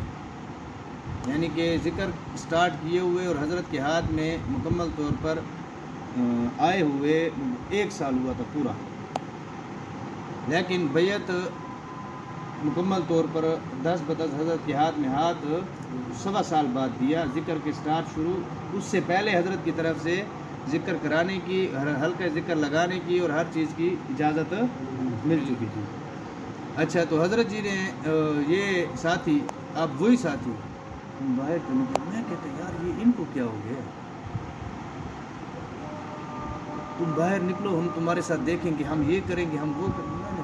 یعنی کہ ذکر سٹارٹ کیے ہوئے اور حضرت کے ہاتھ میں مکمل طور پر آئے ہوئے 1 سال ہوا تھا پورا، لیکن بیعت مکمل طور پر 10 بدس حضرت کے ہاتھ میں ہاتھ 1.25 سال بعد دیا۔ ذکر کے سٹارٹ شروع اس سے پہلے حضرت کی طرف سے ذکر کرانے کی، ہلکا ذکر لگانے کی اور ہر چیز کی اجازت مل چکی تھی۔ اچھا، تو حضرت جی نے یہ ساتھی، اب وہی ساتھی باہر تو نکلے، میں کہتا یار یہ ان کو کیا ہو گیا، تم باہر نکلو، ہم تمہارے ساتھ دیکھیں گے، ہم یہ کریں گے، ہم وہ کریں گے۔ میں نے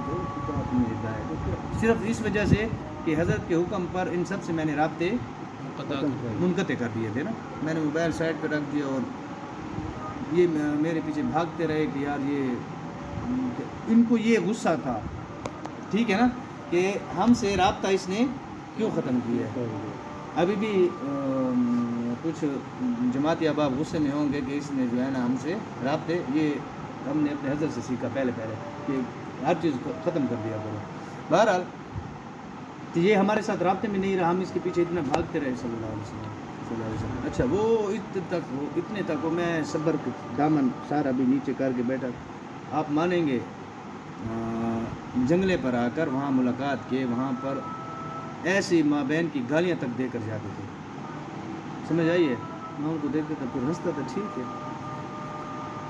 صرف اس وجہ سے کہ حضرت کے حکم پر ان سب سے میں نے رابطے منقطع کر دیے تھے نا، میں نے موبائل سائڈ پہ رکھ دیا، اور یہ میرے پیچھے بھاگتے رہے کہ یار یہ، ان کو یہ غصہ تھا، ٹھیک ہے نا، کہ ہم سے رابطہ اس نے کیوں ختم کیا ہے۔ ابھی بھی کچھ جماعتی احباب غصے میں ہوں گے کہ اس نے جو ہے نا ہم سے رابطے، یہ ہم نے اپنے حضرت سے سیکھا پہلے کہ ہر چیز ختم کر دیا کرو۔ بہرحال تو یہ ہمارے ساتھ رابطے میں نہیں رہا، ہم اس کے پیچھے اتنا بھاگتے رہے صلی اللہ علیہ وسلم۔ اچھا، وہ اتنے تک میں صبر کا دامن سارا بھی نیچے کر کے بیٹھا۔ آپ مانیں گے جنگلے پر آ کر وہاں ملاقات کے، وہاں پر ایسی ماں بہن کی گالیاں تک دے کر جاتے تھے، سمجھ آئیے، میں ان کو دیکھتا تھا پھر ہنستا تھا، ٹھیک ہے۔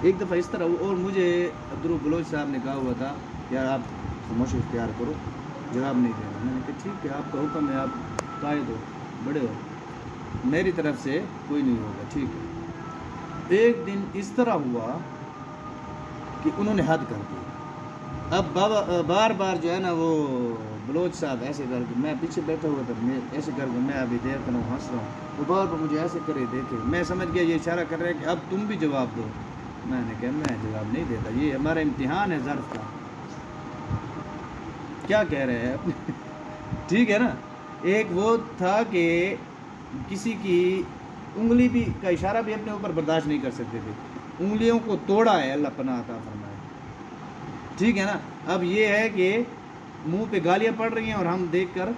ایک دفعہ اس طرح، اور مجھے عبدالروف بلوچ صاحب نے کہا ہوا تھا یار آپ خاموشی اختیار کرو، جواب نہیں دینا۔ میں نے کہا ٹھیک ہے، آپ کا حکم ہے، آپ قائد ہو، بڑے ہو، میری طرف سے کوئی نہیں ہوگا، ٹھیک ہے۔ ایک دن اس طرح ہوا کہ انہوں نے حد کر دی۔ اب بار بار جو ہے نا وہ بلوچ صاحب ایسے کر کے، میں پیچھے بیٹھا ہوا تھا، میں ایسے کر کے، میں ابھی دیکھ رہا ہوں، ہنس رہا ہوں، وہ بار بار مجھے ایسے کرے دیکھے، میں سمجھ گیا یہ اشارہ کر رہے ہیں کہ اب تم بھی جواب دو۔ میں نے کہا میں جواب نہیں دیتا، یہ ہمارا امتحان ہے ظرف کا، کیا کہہ رہے ہیں ٹھیک ہے نا۔ ایک وہ تھا کہ کسی کی انگلی بھی کا اشارہ بھی اپنے اوپر برداشت نہیں کر سکتے تھے، انگلیوں کو توڑا ہے، اللہ پناہ عطا فرمائے، ٹھیک ہے نا. اب یہ ہے کہ منہ پہ گالیاں پڑ رہی ہیں اور ہم دیکھ کر،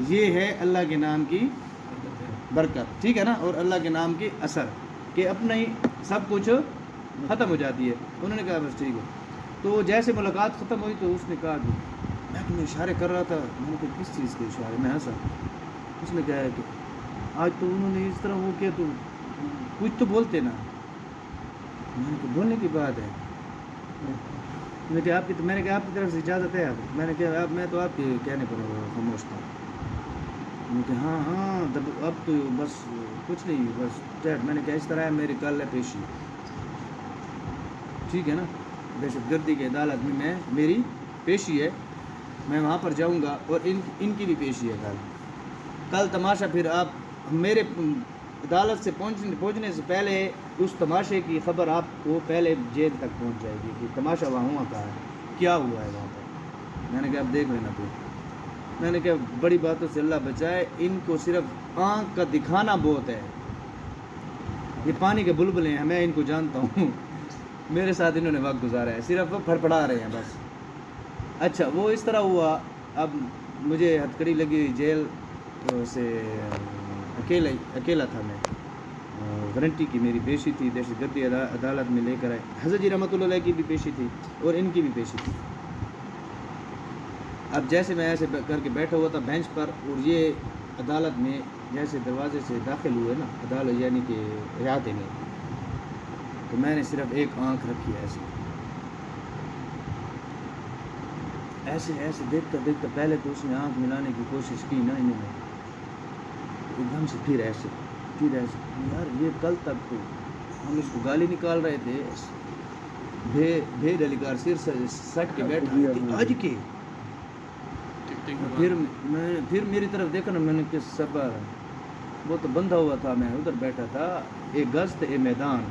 یہ ہے اللہ کے نام کی برکت، ٹھیک ہے نا، اور اللہ کے نام کی اثر کہ اپنا ہی سب کچھ ختم ہو جاتی ہے. انہوں نے کہا بس ٹھیک ہے. تو جیسے ملاقات ختم ہوئی تو اس نے کہا کہ میں تمہیں اشارے کر رہا تھا. میں نے کہا کس چیز کے اشارے؟ میں ہنسا. اس نے کہا ہے کہ آج تو انہوں نے اس طرح وہ کیا، تو کچھ تو بولتے نا. میں نے کہا بولنے کی بات ہے. میں نے کہا آپ کی طرف سے اجازت ہے؟ میں نے کہا میں تو آپ کے کہنے پر خاموش تھا. میں نے کہا ہاں اب تو بس کچھ نہیں، بس ڈیٹ. میں نے کہا اس طرح ہے، میری کل ہے پیشی، ٹھیک ہے نا، دہشت گردی کی عدالت میں میری پیشی ہے، میں وہاں پر جاؤں گا، اور ان کی بھی پیشی ہے کل تماشا. پھر آپ میرے عدالت سے پہنچنے سے پہلے اس تماشے کی خبر آپ کو پہلے جیل تک پہنچ جائے گی کہ تماشا وہاں ہوا کہا ہے، کیا ہوا ہے وہاں پر. میں نے کہا اب دیکھ لینا. پھر میں نے کہا بڑی باتوں سے اللہ بچائے، ان کو صرف آنکھ کا دکھانا بہت ہے. یہ پانی کے بلبلے ہیں، میں ان کو جانتا ہوں. میرے ساتھ انہوں نے وقت گزارا ہے، صرف وہ پھڑپڑا رہے ہیں بس. اچھا وہ اس طرح ہوا. اب مجھے ہتھکڑی لگی جیل سے، اکیلا تھا میں. وارنٹی کی میری پیشی تھی، دہشت گردی عدالت میں لے کر آئے. حضرت جی رحمۃ اللہ علیہ کی بھی پیشی تھی اور ان کی بھی پیشی تھی. اب جیسے میں ایسے کر کے بیٹھا ہوا تھا بینچ پر، اور یہ عدالت میں جیسے دروازے سے داخل ہوئے نا عدالت یعنی کہ احاطے میں، تو میں نے صرف ایک آنکھ رکھی ایسے دیکھتا پہلے تو اس نے آنکھ ملانے کی کوشش کی نا انہوں نے، ایک دم سے پھر ایسے یار یہ کل تک تو ہم اس کو گالی نکال رہے تھے، بھید علی کار سر سٹ کے بیٹھا آج کے. پھر میری طرف دیکھا نا، میں نے کہ صبر، وہ تو بندھا ہوا تھا، میں ادھر بیٹھا تھا. ایک گز اے میدان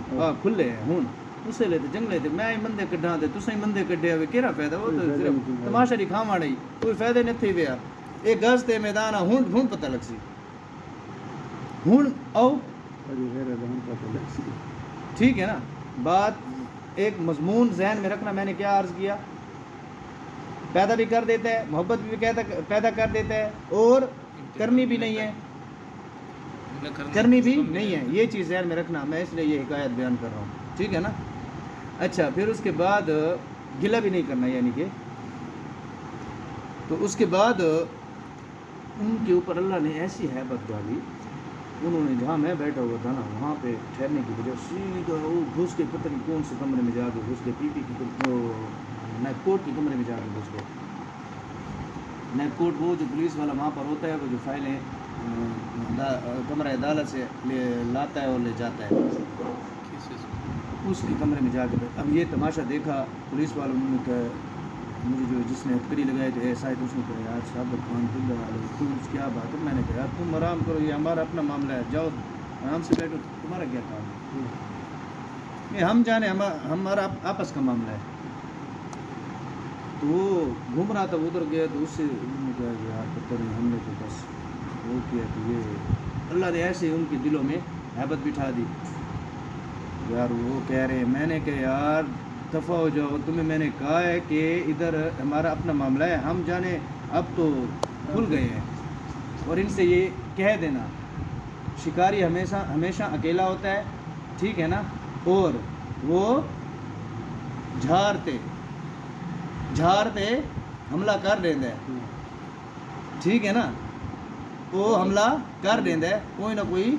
کھلے ہیں ہوں اسے لیتے جنگلے تھے، میں بندے کڈھا دے تسیں بندے کڈھے ہوئے کیڑا فائدہ؟ وہ تو صرف تماشا دی کھاوا نہیں، کوئی فائدے نہیں تھی ویا. ایک گز تے میدان ہوں پتہ لگ سی ہوں آؤ، ٹھیک ہے نا. بات ایک مضمون ذہن میں رکھنا. میں نے کیا عرض کیا، پیدا بھی کر دیتا ہے، محبت بھی پیدا کر دیتا ہے، اور کرنی بھی نہیں ہے، یہ چیز ذہن میں رکھنا. میں اس لیے یہ حکایت بیان کر رہا ہوں، ٹھیک ہے نا. اچھا پھر اس کے بعد گلہ بھی نہیں کرنا، یعنی کہ تو اس کے بعد ان کے اوپر اللہ نے ایسی ہیبت ڈالی. انہوں نے جہاں میں بیٹھا ہوا تھا نا وہاں پہ ٹھہرنے کی وجہ سیدھا وہ گھس کے پتہ نہیں کون سے کمرے میں جا کے گھس کے پی کی نیب کوٹ کے کمرے میں جا کے گھس گئے. نیب کوٹ وہ جو پولیس والا وہاں پر ہوتا ہے، وہ جو فائلیں کمرہ عدالت سے لاتا ہے اور لے جاتا ہے، اس کے کمرے میں جا کے. اب یہ تماشا دیکھا پولیس والوں نے کہا، مجھے جس نے ہتھکڑی لگائی تھی ایسا ہے، تو اس نے کہا یار صاحب خان کیا بات ہے؟ میں نے کہا یار تم آرام کرو، یہ ہمارا اپنا معاملہ ہے، جاؤ آرام سے بیٹھو، تمہارا کیا کام ہے؟ یہ ہم جانے، ہمارا آپس کا معاملہ ہے. تو وہ گھوم رہا تھا ادھر گیا، تو اس سے انہوں نے کہا کہ یار پتہ نہیں، ہم نے تو بس وہ کیا کہ یہ اللہ نے ایسے ان کے دلوں میں ہیبت بٹھا دی. یار وہ کہہ رہے ہیں، میں نے کہا یار دفع ہو جاؤ، تمہیں میں نے کہا ہے کہ ادھر ہمارا اپنا معاملہ ہے، ہم جانے اب تو کھل گئے ہیں. اور ان سے یہ کہہ دینا، شکاری ہمیشہ اکیلا ہوتا ہے، ٹھیک ہے نا، اور وہ جھارتے حملہ کر دیندا ہے، ٹھیک ہے نا، وہ حملہ کر دیندا ہے، کوئی نہ کوئی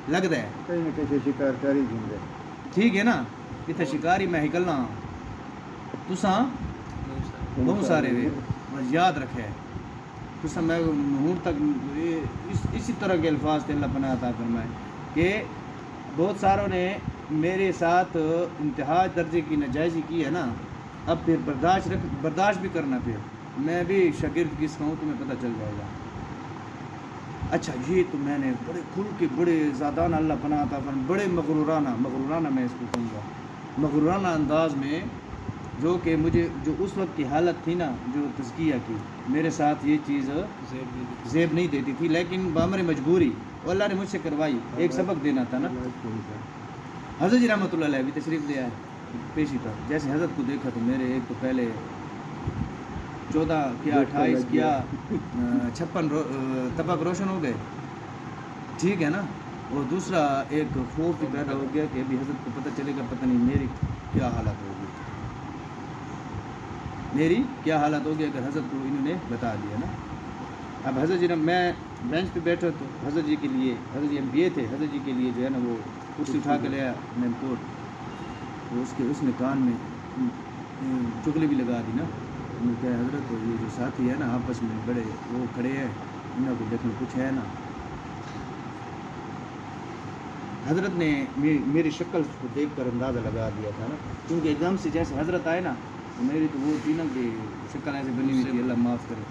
لگتا ہے، کہیں نہ کہیں شکار کاری دیندا ہے، ٹھیک ہے نا. کتنے شکاری میں نکلنا تساں بہت سارے وے، بس یاد رکھے تساں. میں ہوں تک اسی طرح کے الفاظ تھے، اللہ پناہ عطا فرمائے، کہ بہت ساروں نے میرے ساتھ انتہا درجے کی ناجائزی کی ہے نا. اب پھر برداشت بھی کرنا. پھر میں بھی شاگرد کس کا ہوں تمہیں پتہ چل جائے گا. اچھا یہ تو میں نے بڑے کھل کے، بڑے زادانہ، اللہ پناہ عطا فرمائے، بڑے مغرورانہ میں اس کو کہوں گا، مغرورانہ انداز میں جو کہ مجھے جو اس وقت کی حالت تھی نا جو تزکیہ کی میرے ساتھ یہ چیز زیب نہیں دیتی تھی، لیکن بامر مجبوری وہ اللہ نے مجھ سے کروائی، ایک سبق دینا تھا نا۔ حضرت جی رحمۃ اللہ علیہ بھی تشریف لے آئے پیشی پر، جیسے حضرت کو دیکھا تو میرے ایک تو پہلے 14 کیا 28 کیا 56 طبق روشن ہو گئے، ٹھیک ہے نا، اور دوسرا ایک خوف بھی پیدا ہو گیا کہ ابھی حضرت کو پتہ چلے گا پتہ نہیں میری کیا حالت ہوگی، میری کیا حالت ہوگی اگر حضرت کو انہوں نے بتا دیا نا۔ اب حضرت جی نے میں بینچ پہ بیٹھا تو حضرت جی کے لیے، حضرت جی ہم یہ تھے، حضرت جی کے لیے جو ہے نا وہ کرسی اٹھا کے لیا مین کوٹ، اس نے کان میں چگلی بھی لگا دی نا، انہوں نے کہا حضرت یہ جو ساتھی ہے نا آپس میں بڑے وہ کھڑے ہیں، انہوں کو دیکھنا کچھ ہے نا۔ حضرت نے میری شکل کو دیکھ کر اندازہ لگا دیا تھا نا، کیونکہ ایک دم سے جیسے حضرت آئے نا میری تو وہ تھی نا کہ شکل ایسے بنی ہوئی تھی، اللہ معاف کرے،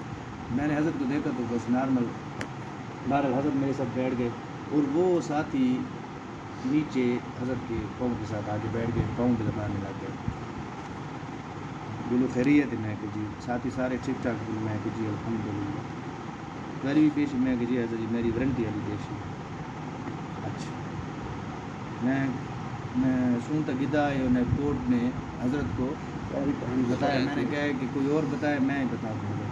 میں نے حضرت کو دیکھا تو بس نارمل، بہرحال حضرت میرے ساتھ بیٹھ گئے اور وہ ساتھی نیچے حضرت کے پاؤں کے ساتھ آگے بیٹھ گئے، پاؤں پہ لگانے لگ گئے، بولو خیریت ہے، میں کہ جی ساتھی سارے ٹھیک ٹھاک، بولو میں کہ جی الحمدللہ، میری بھی پیشی، میں کہ جی حضرت جی میری وارنٹی والی پیشی، اچھا میں سنتا گدا ہے کوٹ نے حضرت کو بتایا، میں نے کہا کہ کوئی اور بتائے میں ہی بتا دوں گا،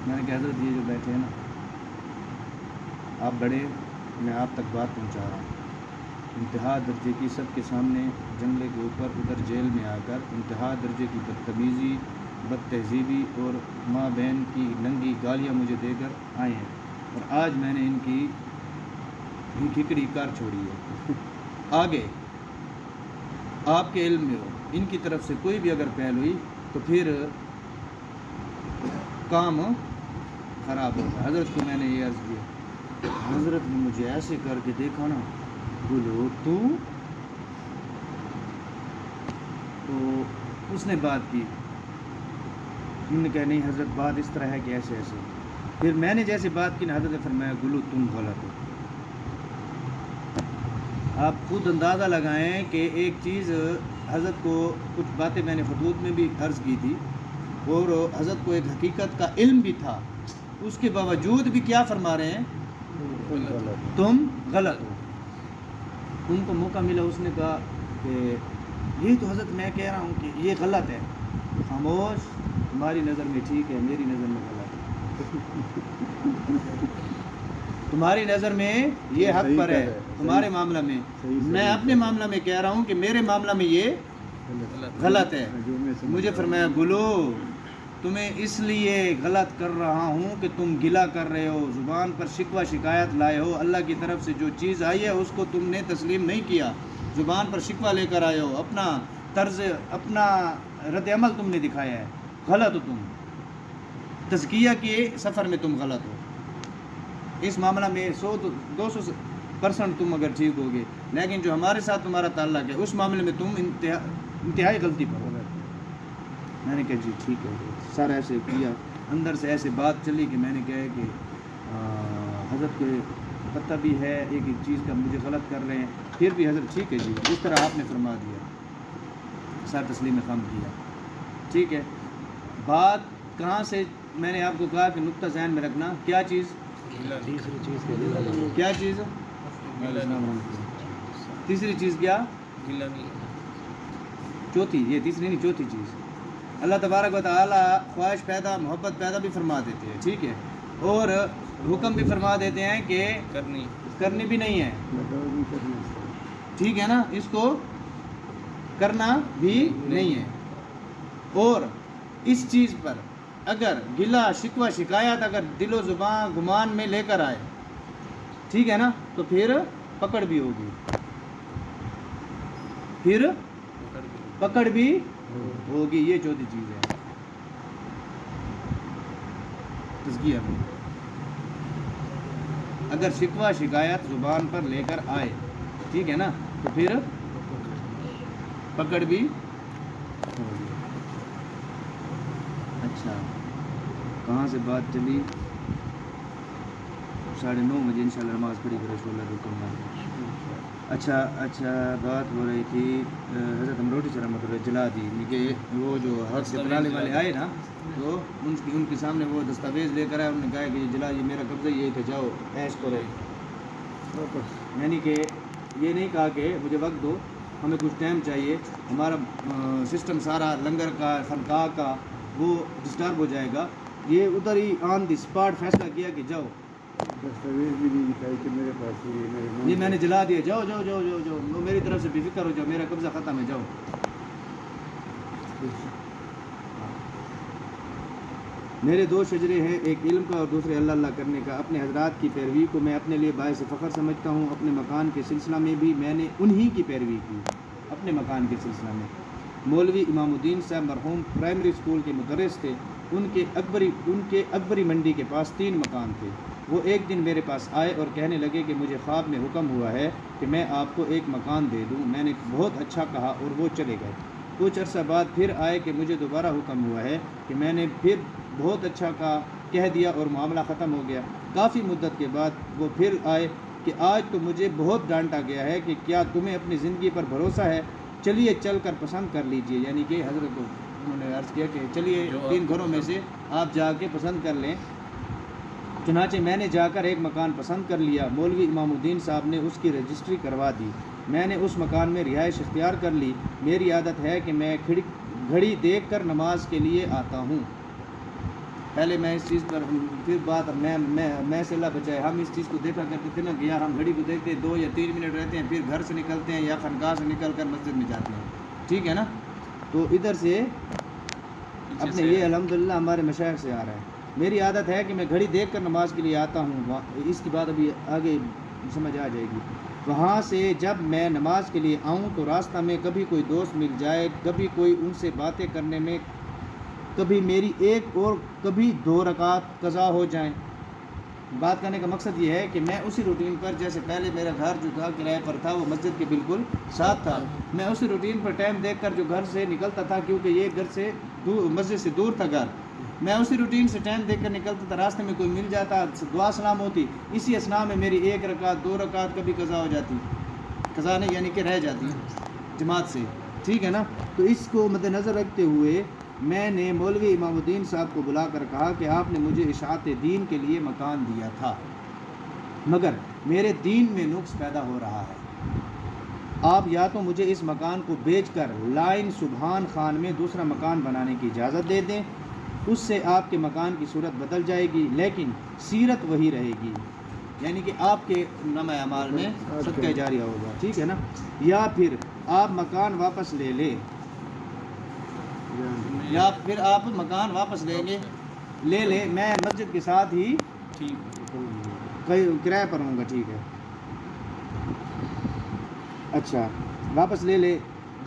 میں نے کہا حضرت یہ جو بیٹھے ہیں نا آپ بڑے، میں آپ تک بات پہنچا رہا ہوں، انتہا درجے کی سب کے سامنے جنگلے کے اوپر ادھر جیل میں آ کر انتہا درجے کی بدتمیزی، بد تہذیبی اور ماں بہن کی ننگی گالیاں مجھے دے کر آئے ہیں، اور آج میں نے ان کی کھکڑی کار چھوڑی ہے، آگے آپ کے علم میں ہو ان کی طرف سے کوئی بھی اگر پہل ہوئی تو پھر کام خراب ہوگا۔ حضرت کو میں نے یہ عرض کیا، حضرت نے مجھے ایسے کر کے دیکھا نا، بولو تو اس نے بات کی، انہوں نے کہا نہیں حضرت بات اس طرح ہے کہ ایسے ایسے، پھر میں نے جیسے بات کی نا حضرت نے فرمایا گلو تم غلط ہو۔ آپ خود اندازہ لگائیں کہ ایک چیز حضرت کو کچھ باتیں میں نے خطوط میں بھی عرض کی تھی اور حضرت کو ایک حقیقت کا علم بھی تھا، اس کے باوجود بھی کیا فرما رہے ہیں، تم غلط ہو۔ ان کو موقع ملا، اس نے کہا کہ یہی تو حضرت میں کہہ رہا ہوں کہ یہ غلط ہے، خاموش، تمہاری نظر میں ٹھیک ہے میری نظر میں غلط ہے، تمہاری نظر میں یہ حق پر ہے تمہارے معاملہ میں، میں اپنے معاملہ میں کہہ رہا ہوں کہ میرے معاملہ میں یہ غلط ہے۔ مجھے فرمایا گلو تمہیں اس لیے غلط کر رہا ہوں کہ تم گلہ کر رہے ہو، زبان پر شکوہ شکایت لائے ہو، اللہ کی طرف سے جو چیز آئی ہے اس کو تم نے تسلیم نہیں کیا، زبان پر شکوہ لے کر آئے ہو، اپنا طرز اپنا رد عمل تم نے دکھایا ہے، غلط ہو تم، تزکیہ کے سفر میں تم غلط ہو، اس معاملہ میں 100-200% تم اگر ٹھیک ہوگے، لیکن جو ہمارے ساتھ تمہارا تعلق ہے اس معاملے میں تم انتہائی غلطی پر ہو۔ میں نے کہا جی ٹھیک ہے، سر ایسے کیا، اندر سے ایسے بات چلی کہ میں نے کہا کہ حضرت کو پتہ بھی ہے ایک ایک چیز کا مجھے غلط کر رہے ہیں، پھر بھی حضرت ٹھیک ہے جی اس طرح آپ نے فرما دیا، سر تسلیم خم کیا، ٹھیک ہے۔ بات کہاں سے میں نے آپ کو کہا کہ نقطہ ذہن میں رکھنا، کیا چیز، کیا چیز، تیسری چیز کیا، چوتھی، یہ تیسری نہیں چوتھی چیز، اللہ تبارک و تعالی خواہش پیدا محبت پیدا بھی فرما دیتے ہیں، ٹھیک ہے، اور حکم بھی فرما دیتے ہیں کہ کرنی بھی نہیں ہے، ٹھیک ہے نا، اس کو کرنا بھی نہیں ہے، اور اس چیز پر اگر گلہ شکوہ شکایت اگر دل و زبان گمان میں لے کر آئے، ٹھیک ہے نا، تو پھر پکڑ بھی ہوگی، پھر پکڑ بھی ہوگی، یہ چوتھی چیز ہے تزکیہ میں، اگر شکوہ شکایت زبان پر لے کر آئے، ٹھیک ہے نا، تو پھر پکڑ بھی ہوگی۔ اچھا کہاں سے بات چلی، 9:30 بجے انشاءاللہ نماز پڑھی کر رسول اللہ کو کرنا ہے۔ اچھا بات ہو رہی تھی حضرت امروٹی سے رحمۃ اللہ جلا دی کہ وہ جو حضرت جلانے والے آئے نا تو ان کے سامنے وہ دستاویز لے کر آئے، انہوں نے کہا کہ یہ جلا یہ میرا قبضہ یہ تھا، جاؤ ایش کرو. یعنی کہ یہ نہیں کہا کہ مجھے وقت دو، ہمیں کچھ ٹائم چاہیے، ہمارا سسٹم سارا لنگر کا خانقاہ کا وہ ڈسٹرب ہو جائے گا. یہ ادھر ہی آن دی اسپاٹ فیصلہ کیا کہ جاؤ، دستاویز بھی نہیں دکھائی کہ میرے پاس یہ میں نے جلا دیا، جاؤ جاؤ جاؤ جاؤ جاؤ، وہ میری طرف سے بے فکر ہو جاؤ، میرا قبضہ ختم ہے، جاؤ. میرے دو شجرے ہیں، ایک علم کا اور دوسرے اللہ اللہ کرنے کا. اپنے حضرات کی پیروی کو میں اپنے لیے باعث فخر سمجھتا ہوں. اپنے مکان کے سلسلہ میں بھی میں نے انہی کی پیروی کی. اپنے مکان کے سلسلہ میں مولوی امام الدین صاحب مرحوم پرائمری اسکول کے مدرس تھے. ان کے اکبری منڈی کے پاس 3 مکان تھے. وہ ایک دن میرے پاس آئے اور کہنے لگے کہ مجھے خواب میں حکم ہوا ہے کہ میں آپ کو ایک مکان دے دوں. میں نے بہت اچھا کہا اور وہ چلے گئے. کچھ عرصہ بعد پھر آئے کہ مجھے دوبارہ حکم ہوا ہے کہ میں نے پھر بہت اچھا کہہ دیا اور معاملہ ختم ہو گیا. کافی مدت کے بعد وہ پھر آئے کہ آج تو مجھے بہت ڈانٹا گیا ہے کہ کیا تمہیں اپنی زندگی پر بھروسہ ہے؟ چلیے چل کر پسند کر لیجئے. یعنی کہ حضرت کو انہوں نے عرض کیا کہ چلیے 3 گھروں میں سے آپ جا کے پسند کر لیں. چنانچہ میں نے جا کر ایک مکان پسند کر لیا. مولوی امام الدین صاحب نے اس کی رجسٹری کروا دی. میں نے اس مکان میں رہائش اختیار کر لی. میری عادت ہے کہ میں گھڑی دیکھ کر نماز کے لیے آتا ہوں. پہلے میں اس چیز پر پھر بات میں سے اللہ بچائے، ہم اس چیز کو دیکھا کرتے تھے نا کہ یار ہم گھڑی کو دیکھتے 2 یا 3 منٹ رہتے ہیں، پھر گھر سے نکلتے ہیں یا خانقاہ سے نکل کر مسجد میں جاتے ہیں. ٹھیک ہے نا؟ تو ادھر سے اپنے یہ الحمدللہ ہمارے مشائخ سے آ رہا ہے. میری عادت ہے کہ میں گھڑی دیکھ کر نماز کے لیے آتا ہوں. اس کی بات ابھی آگے سمجھ آ جائے گی. وہاں سے جب میں نماز کے لیے آؤں تو راستہ میں کبھی کوئی دوست مل جائے، کبھی کوئی ان سے باتیں کرنے میں کبھی میری 1 اور کبھی 2 رکعت قضا ہو جائیں. بات کرنے کا مقصد یہ ہے کہ میں اسی روٹین پر، جیسے پہلے میرا گھر جو تھا کرائے پر تھا وہ مسجد کے بالکل ساتھ تھا، میں اسی روٹین پر ٹائم دیکھ کر جو گھر سے نکلتا تھا، کیونکہ یہ گھر سے مسجد سے دور تھا گھر، میں اسی روٹین سے ٹائم دیکھ کر نکلتا تھا. راستے میں کوئی مل جاتا، دعا سلام ہوتی، اسی اسنا میں میری 1 رکعت 2 رکعت کبھی قضا ہو جاتی، قضا نہیں یعنی کہ رہ جاتی جماعت سے. ٹھیک ہے نا؟ تو اس کو مد نظر رکھتے ہوئے میں نے مولوی امام الدین صاحب کو بلا کر کہا کہ آپ نے مجھے اشاعت دین کے لیے مکان دیا تھا، مگر میرے دین میں نقص پیدا ہو رہا ہے. آپ یا تو مجھے اس مکان کو بیچ کر لائن سبحان خان میں دوسرا مکان بنانے کی اجازت دے دیں، اس سے آپ کے مکان کی صورت بدل جائے گی لیکن سیرت وہی رہے گی، یعنی کہ آپ کے نامہ اعمال میں صدقہ جاریہ ہوگا. ٹھیک ہے نا؟ یا پھر آپ مکان واپس لے لیں، یا پھر آپ مکان واپس لے لیں، میں مسجد کے ساتھ ہی کرایہ پر ہوں گا. ٹھیک ہے، اچھا واپس لے لے.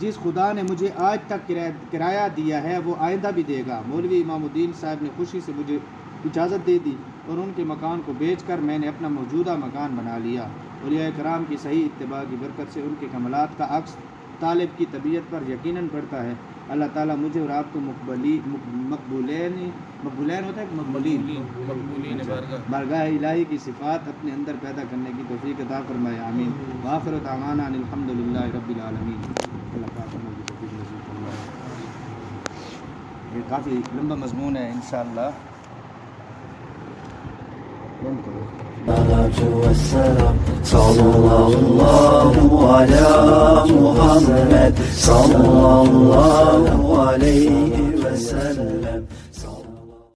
جس خدا نے مجھے آج تک کرایہ دیا ہے وہ آئندہ بھی دے گا. مولوی امام الدین صاحب نے خوشی سے مجھے اجازت دے دی اور ان کے مکان کو بیچ کر میں نے اپنا موجودہ مکان بنا لیا. اولیاء کرام کی صحیح اتباع کی برکت سے ان کے کمالات کا عکس طالب کی طبیعت پر یقیناً پڑتا ہے. اللہ تعالیٰ مجھے اور آپ کو مقبولین ہوتا ہے مقبولین بارگاہ الہی کی صفات اپنے اندر پیدا کرنے کی توفیق عطا فرمائے. آمین. وآخر دعوانا ان الحمدللہ رب العالمین. یہ کافی لمبا مضمون ہے انشاءاللہ. والسلام صلى الله على محمد صلى الله عليه وسلم.